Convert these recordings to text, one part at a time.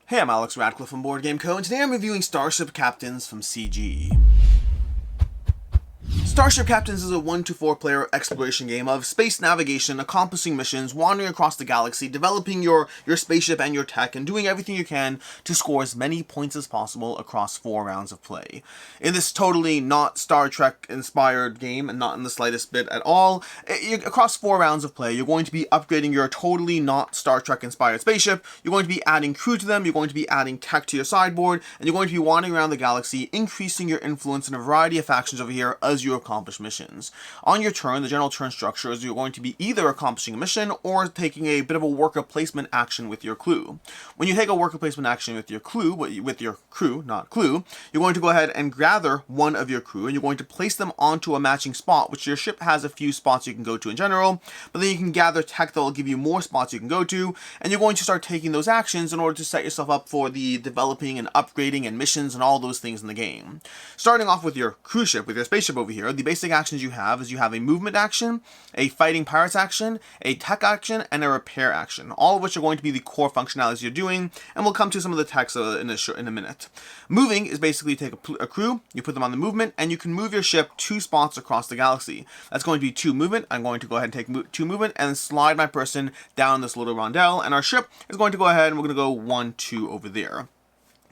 Hey, I'm Alex Radcliffe from Board Game Co, and today I'm reviewing Starship Captains from CG. Starship Captains is a 1 to 4 player exploration game of space navigation, accomplishing missions, wandering across the galaxy, developing your spaceship and your tech, and doing everything you can to score as many points as possible across 4 rounds of play. In this totally not Star Trek inspired game, and not in the slightest bit at all, across 4 rounds of play, you're going to be upgrading your totally not Star Trek inspired spaceship, you're going to be adding crew to them, you're going to be adding tech to your sideboard, and you're going to be wandering around the galaxy, increasing your influence in a variety of factions over here as you accomplish missions. On your turn, the general turn structure is you're going to be either accomplishing a mission or taking a bit of a worker placement action with your crew. When you take a worker placement action with your crew, not clue, you're going to go ahead and gather one of your crew and you're going to place them onto a matching spot, which your ship has a few spots you can go to in general, but then you can gather tech that will give you more spots you can go to, and you're going to start taking those actions in order to set yourself up for the developing and upgrading and missions and all those things in the game. Starting off with your cruise ship, with your spaceship over here, the basic actions you have is you have a movement action, a fighting pirates action, a tech action, and a repair action, all of which are going to be the core functionalities you're doing, and we'll come to some of the techs in a minute. Moving is basically you take a crew, you put them on the movement, and you can move your ship 2 spots across the galaxy. That's going to be 2 movement. I'm going to go ahead and take 2 movement and slide my person down this little rondelle, and our ship is going to go ahead and we're going to go 1, 2 over there.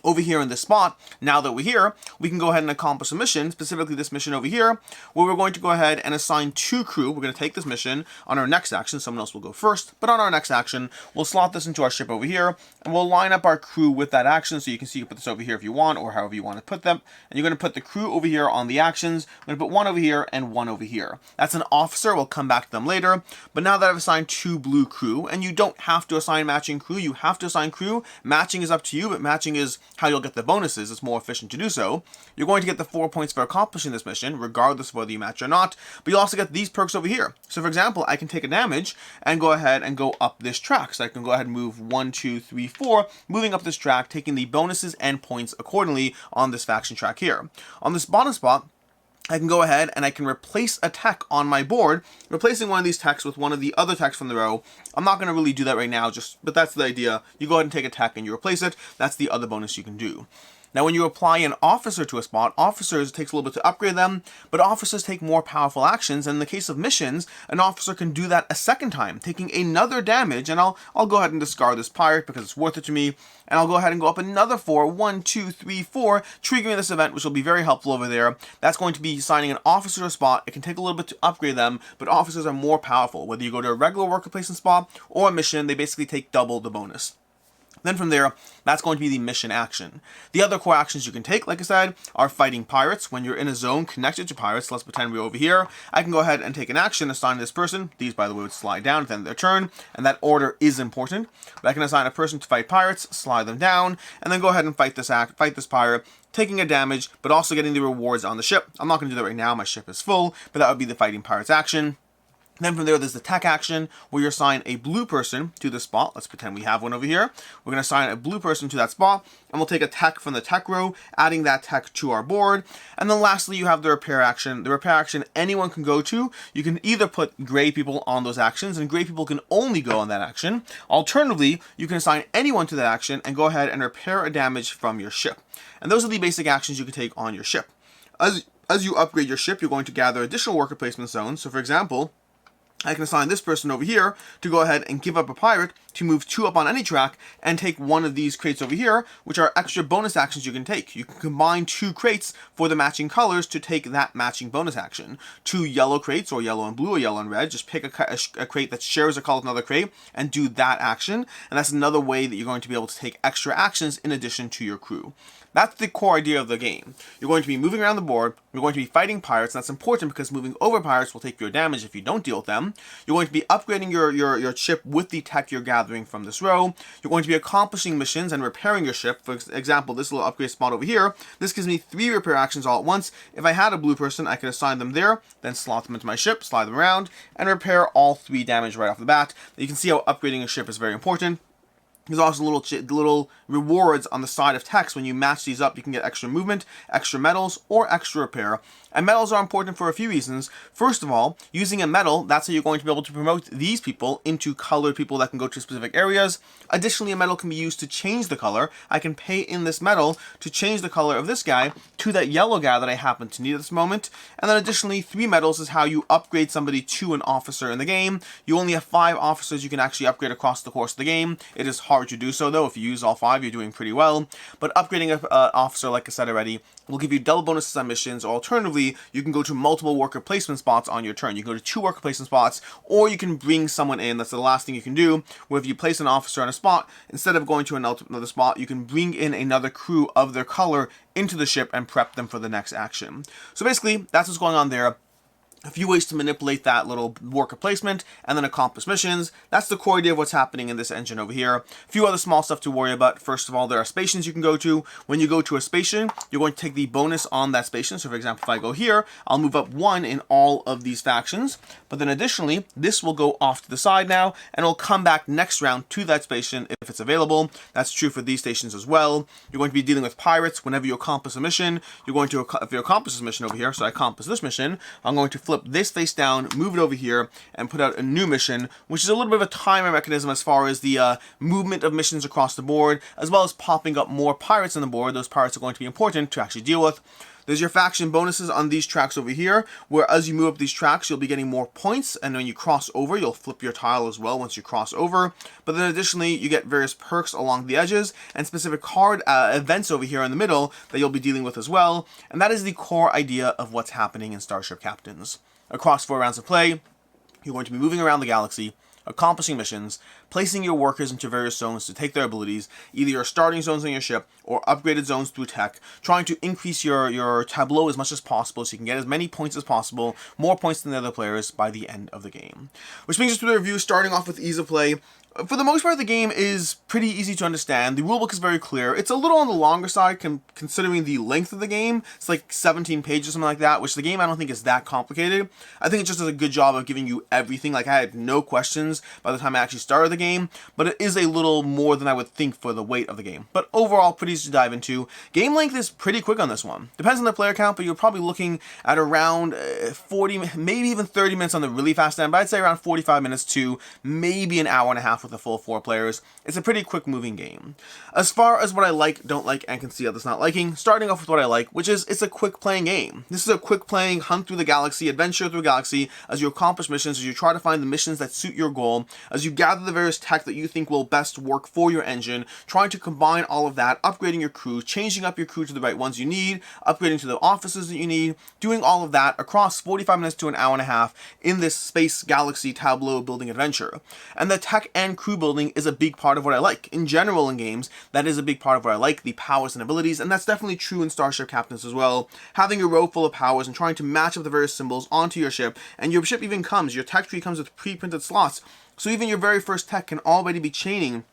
Over here in this spot, now that we're here, we can go ahead and accomplish a mission, specifically this mission over here, where we're going to go ahead and assign 2 crew. We're going to take this mission on our next action. Someone else will go first, but on our next action, we'll slot this into our ship over here, and we'll line up our crew with that action. So you can see you can put this over here if you want, or however you want to put them. And you're going to put the crew over here on the actions. I'm going to put 1 over here and 1 over here. That's an officer. We'll come back to them later. But now that I've assigned 2 blue crew, and you don't have to assign matching crew, you have to assign crew. Matching is up to you, but matching is how you'll get the bonuses. It's more efficient to do so. You're going to get the 4 points for accomplishing this mission, regardless of whether you match or not, but you also get these perks over here. So for example, I can take a damage and go ahead and go up this track. So I can go ahead and move 1, 2, 3, 4, moving up this track, taking the bonuses and points accordingly on this faction track here. On this bottom spot, I can go ahead and I can replace a tech on my board, replacing one of these techs with one of the other techs from the row. I'm not going to really do that right now, but that's the idea. You go ahead and take a tech and you replace it. That's the other bonus you can do. Now, when you apply an officer to a spot, officers, it takes a little bit to upgrade them, but officers take more powerful actions, and in the case of missions, an officer can do that a second time, taking another damage, and I'll go ahead and discard this pirate because it's worth it to me, and I'll go ahead and go up another 4, 1, 2, 3, 4, triggering this event, which will be very helpful over there. That's going to be assigning an officer to a spot. It can take a little bit to upgrade them, but officers are more powerful. Whether you go to a regular worker placement spot or a mission, they basically take double the bonus. Then from there, that's going to be the mission action. The other core actions you can take, like I said, are fighting pirates. When you're in a zone connected to pirates, let's pretend we're over here, I can go ahead and take an action, assign this person. These, by the way, would slide down at the end of their turn, and that order is important. But I can assign a person to fight pirates, slide them down, and then go ahead and fight this pirate, taking a damage, but also getting the rewards on the ship. I'm not going to do that right now, my ship is full, but that would be the fighting pirates action. Then from there, there's the tech action, where you assign a blue person to the spot. Let's pretend we have one over here. We're going to assign a blue person to that spot, and we'll take a tech from the tech row, adding that tech to our board. And then lastly, you have the repair action. The repair action anyone can go to. You can either put gray people on those actions, and gray people can only go on that action. Alternatively, you can assign anyone to that action and go ahead and repair a damage from your ship. And those are the basic actions you can take on your ship. As you upgrade your ship, you're going to gather additional worker placement zones. So for example, I can assign this person over here to go ahead and give up a pirate to move 2 up on any track and take one of these crates over here, which are extra bonus actions you can take. You can combine 2 crates for the matching colors to take that matching bonus action. 2 yellow crates, or yellow and blue, or yellow and red. Just pick a crate that shares a color with another crate and do that action. And that's another way that you're going to be able to take extra actions in addition to your crew. That's the core idea of the game. You're going to be moving around the board, you're going to be fighting pirates, and that's important because moving over pirates will take your damage if you don't deal with them. You're going to be upgrading your ship with the tech you're gathering from this row. You're going to be accomplishing missions and repairing your ship. For example, this little upgrade spot over here, this gives me 3 repair actions all at once. If I had a blue person, I could assign them there, then slot them into my ship, slide them around, and repair all 3 damage right off the bat. You can see how upgrading a ship is very important. There's also little rewards on the side of text. When you match these up, you can get extra movement, extra medals, or extra repair. And medals are important for a few reasons. First of all, using a medal, that's how you're going to be able to promote these people into colored people that can go to specific areas. Additionally, a medal can be used to change the color. I can pay in this medal to change the color of this guy to that yellow guy that I happen to need at this moment. And then additionally, 3 medals is how you upgrade somebody to an officer in the game. You only have 5 officers you can actually upgrade across the course of the game. It is hard to do so though. If you use all 5, you're doing pretty well. But upgrading an officer, like I said already, will give you double bonuses on missions, or alternatively, you can go to multiple worker placement spots on your turn. You can go to 2 worker placement spots, or you can bring someone in. That's the last thing you can do, where if you place an officer on a spot, instead of going to another spot, you can bring in another crew of their color into the ship and prep them for the next action. So basically, that's what's going on there. A few ways to manipulate that little worker placement, and then accomplish missions. That's the core idea of what's happening in this engine over here. A few other small stuff to worry about. First of all, there are stations you can go to. When you go to a station, you're going to take the bonus on that station. So for example, if I go here, I'll move up 1 in all of these factions. But then additionally, this will go off to the side now, and it'll come back next round to that station if it's available. That's true for these stations as well. You're going to be dealing with pirates whenever you accomplish a mission. You're going to, if you accomplish this mission over here, so I accomplish this mission, I'm going to flip this face down, move it over here, and put out a new mission, which is a little bit of a timer mechanism as far as the movement of missions across the board, as well as popping up more pirates on the board. Those pirates are going to be important to actually deal with. There's your faction bonuses on these tracks over here, where as you move up these tracks, you'll be getting more points, and when you cross over, you'll flip your tile as well once you cross over. But then additionally, you get various perks along the edges, and specific card events over here in the middle that you'll be dealing with as well, and that is the core idea of what's happening in Starship Captains. Across 4 rounds of play, you're going to be moving around the galaxy, accomplishing missions, placing your workers into various zones to take their abilities, either your starting zones on your ship or upgraded zones through tech, trying to increase your tableau as much as possible so you can get as many points as possible, more points than the other players by the end of the game. Which brings us to the review, starting off with ease of play. For the most part, the game is pretty easy to understand. The rulebook is very clear. It's a little on the longer side considering the length of the game. It's like 17 pages or something like that, which the game I don't think is that complicated. I think it just does a good job of giving you everything. Like, I had no questions by the time I actually started the game, but it is a little more than I would think for the weight of the game. But overall, pretty easy to dive into. Game length is pretty quick on this one. Depends on the player count, but you're probably looking at around 40, maybe even 30 minutes on the really fast end, but I'd say around 45 minutes to maybe an hour and a half with the full 4 players. It's a pretty quick moving game. As far as what I like, don't like, and can see others not liking, starting off with what I like, which is it's a quick playing game. This is a quick playing hunt through the galaxy, adventure through the galaxy, as you accomplish missions, as you try to find the missions that suit your goal, as you gather the various tech that you think will best work for your engine, trying to combine all of that, upgrading your crew, changing up your crew to the right ones you need, upgrading to the officers that you need, doing all of that across 45 minutes to an hour and a half in this space galaxy tableau building adventure. And the tech and crew building is a big part of what I like. In general in games, that is a big part of what I like, the powers and abilities, and that's definitely true in Starship Captains as well. Having a row full of powers and trying to match up the various symbols onto your ship, and your ship even comes, your tech tree comes with pre-printed slots, so even your very first tech can already be chaining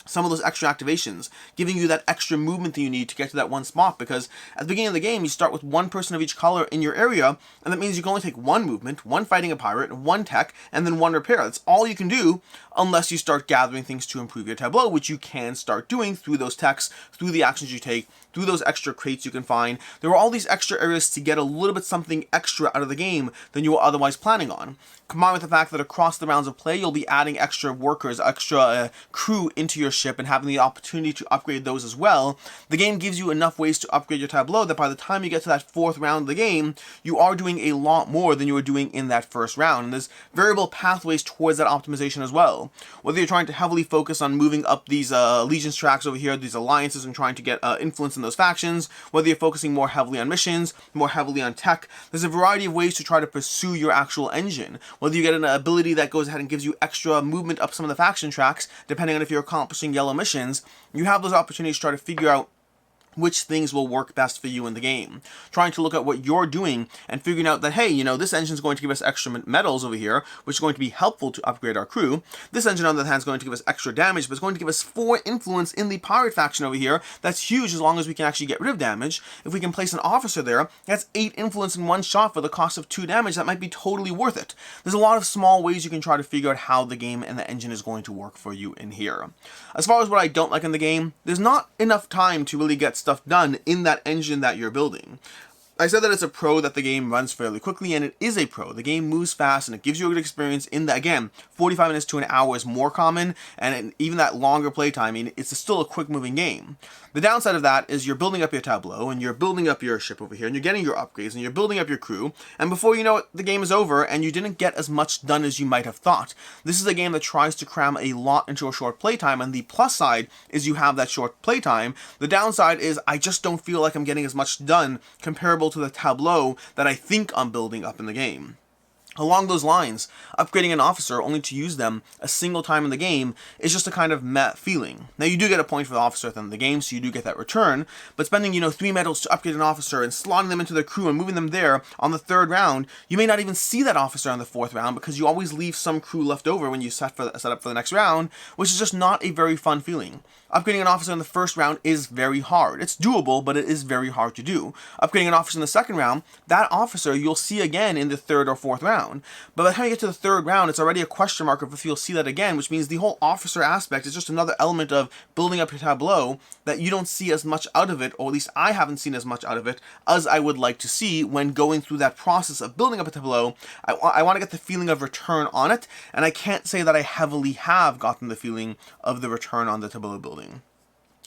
some of those extra activations, giving you that extra movement that you need to get to that one spot, because at the beginning of the game, you start with 1 person of each color in your area, and that means you can only take 1 movement, 1 fighting a pirate, 1 tech, and then 1 repair. That's all you can do, unless you start gathering things to improve your tableau, which you can start doing through those techs, through the actions you take, through those extra crates you can find. There are all these extra areas to get a little bit something extra out of the game than you were otherwise planning on. Combined with the fact that across the rounds of play, you'll be adding extra workers, extra crew into your ship and having the opportunity to upgrade those as well. The game gives you enough ways to upgrade your tableau that by the time you get to that 4th round of the game, you are doing a lot more than you were doing in that first round. And there's variable pathways towards that optimization as well. Whether you're trying to heavily focus on moving up these allegiance tracks over here, these alliances, and trying to get influence in those factions, whether you're focusing more heavily on missions, more heavily on tech, there's a variety of ways to try to pursue your actual engine. Whether you get an ability that goes ahead and gives you extra movement up some of the faction tracks, depending on if you're accomplishing yellow missions, you have those opportunities to try to figure out which things will work best for you in the game. Trying to look at what you're doing and figuring out that, hey, you know, this engine is going to give us extra medals over here, which is going to be helpful to upgrade our crew. This engine, on the other hand, is going to give us extra damage, but it's going to give us 4 influence in the pirate faction over here. That's huge as long as we can actually get rid of damage. If we can place an officer there, that's 8 influence in one shot for the cost of 2 damage. That might be totally worth it. There's a lot of small ways you can try to figure out how the game and the engine is going to work for you in here. As far as what I don't like in the game, there's not enough time to really get stuff done in that engine that you're building. I said that it's a pro, that the game runs fairly quickly, and it is a pro. The game moves fast, and it gives you a good experience in that, again, 45 minutes to an hour is more common, and even that longer playtime, I mean, it's still a quick-moving game. The downside of that is you're building up your tableau, and you're building up your ship over here, and you're getting your upgrades, and you're building up your crew, and before you know it, the game is over, and you didn't get as much done as you might have thought. This is a game that tries to cram a lot into a short playtime, and the plus side is you have that short playtime. The downside is I just don't feel like I'm getting as much done comparable to the tableau that I think I'm building up in the game. Along those lines, upgrading an officer only to use them a single time in the game is just a kind of meh feeling. Now, you do get a point for the officer at the end of the game, so you do get that return, but spending, 3 medals to upgrade an officer and slotting them into the crew and moving them there on the 3rd round, you may not even see that officer on the 4th round because you always leave some crew left over when you set up for the next round, which is just not a very fun feeling. Upgrading an officer in the 1st round is very hard. It's doable, but it is very hard to do. Upgrading an officer in the 2nd round, that officer you'll see again in the 3rd or 4th round. But by the time you get to the 3rd round, it's already a question mark of if you'll see that again, which means the whole officer aspect is just another element of building up your tableau that you don't see as much out of it, or at least I haven't seen as much out of it as I would like to see when going through that process of building up a tableau. I want to get the feeling of return on it, and I can't say that I heavily have gotten the feeling of the return on the tableau building.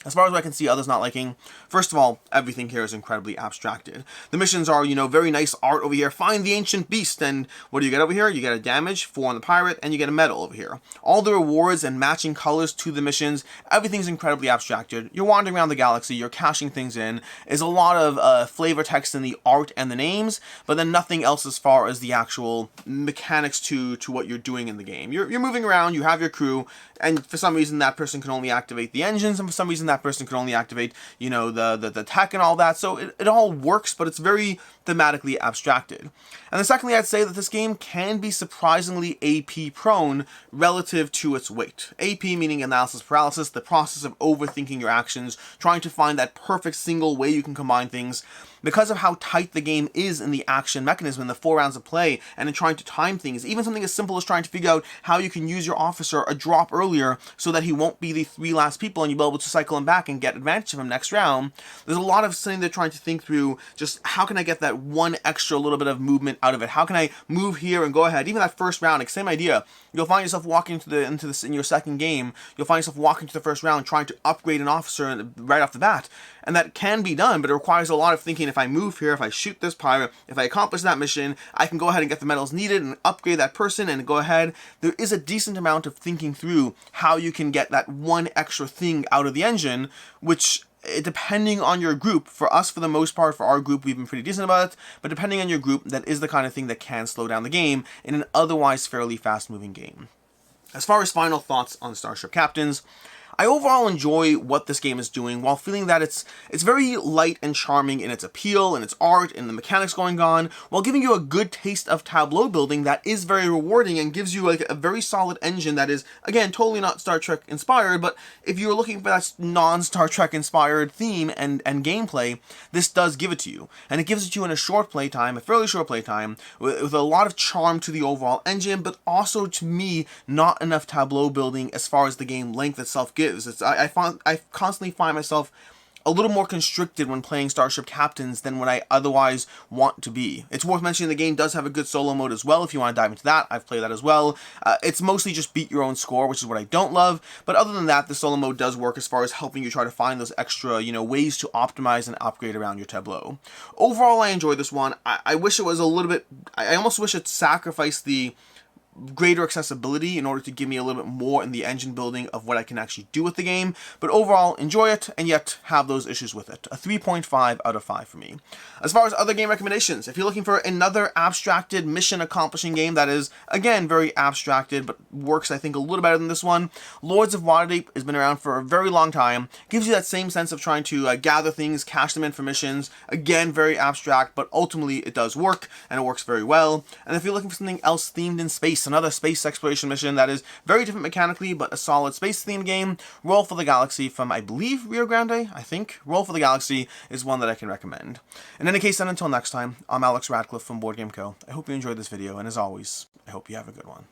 As far as I can see others not liking, first of all, everything here is incredibly abstracted. The missions are, very nice art over here. Find the ancient beast, and what do you get over here? You get a damage, 4 on the pirate, and you get a medal over here. All the rewards and matching colors to the missions, everything's incredibly abstracted. You're wandering around the galaxy, you're cashing things in. There's a lot of flavor text in the art and the names, but then nothing else as far as the actual mechanics to what you're doing in the game. You're moving around, you have your crew, and for some reason that person can only activate the engines, and for some reason that person can only activate, the tech and all that. So it all works, but it's very thematically abstracted. And then secondly, I'd say that this game can be surprisingly AP prone relative to its weight. AP meaning analysis paralysis, the process of overthinking your actions, trying to find that perfect single way you can combine things. Because of how tight the game is in the action mechanism in the 4 rounds of play, and in trying to time things, even something as simple as trying to figure out how you can use your officer a drop earlier so that he won't be the 3 last people and you'll be able to cycle him back and get advantage of him next round. There's a lot of sitting there trying to think through just how can I get that one extra little bit of movement out of it? How can I move here and go ahead? Even that 1st round, like same idea. You'll find yourself walking into this in your 2nd game. You'll find yourself walking to the 1st round trying to upgrade an officer right off the bat. And that can be done, but it requires a lot of thinking. If I move here, if I shoot this pirate, if I accomplish that mission, I can go ahead and get the medals needed and upgrade that person and go ahead. There is a decent amount of thinking through how you can get that one extra thing out of the engine, which, depending on your group, for us, for the most part, for our group, we've been pretty decent about it, but depending on your group, that is the kind of thing that can slow down the game in an otherwise fairly fast-moving game. As far as final thoughts on Starship Captains, I overall enjoy what this game is doing while feeling that it's very light and charming in its appeal and its art and the mechanics going on, while giving you a good taste of tableau building that is very rewarding and gives you like a very solid engine that is, again, totally not Star Trek inspired, but if you're looking for that non-Star Trek inspired theme and gameplay, this does give it to you. And it gives it to you in a short playtime, a fairly short playtime, with a lot of charm to the overall engine, but also, to me, not enough tableau building as far as the game length itself gives. I constantly find myself a little more constricted when playing Starship Captains than what I otherwise want to be. It's worth mentioning the game does have a good solo mode as well if you want to dive into that. I've played that as well. It's mostly just beat your own score, which is what I don't love, but other than that, the solo mode does work as far as helping you try to find those extra, ways to optimize and upgrade around your tableau. Overall, I enjoyed this one. I wish it was a little bit, I almost wish it sacrificed the greater accessibility in order to give me a little bit more in the engine building of what I can actually do with the game. But overall, enjoy it, and yet have those issues with it. A 3.5 out of 5 for me. As far as other game recommendations, if you're looking for another abstracted mission accomplishing game that is, again, very abstracted, but works, I think, a little better than this one, Lords of Waterdeep has been around for a very long time. Gives you that same sense of trying to gather things, cash them in for missions. Again, very abstract, but ultimately it does work, and it works very well. And if you're looking for something else themed in space, another space exploration mission that is very different mechanically, but a solid space-themed game, Roll for the Galaxy from, I believe, Rio Grande, I think. Roll for the Galaxy is one that I can recommend. In any case, then until next time, I'm Alex Radcliffe from Board Game Co. I hope you enjoyed this video, and as always, I hope you have a good one.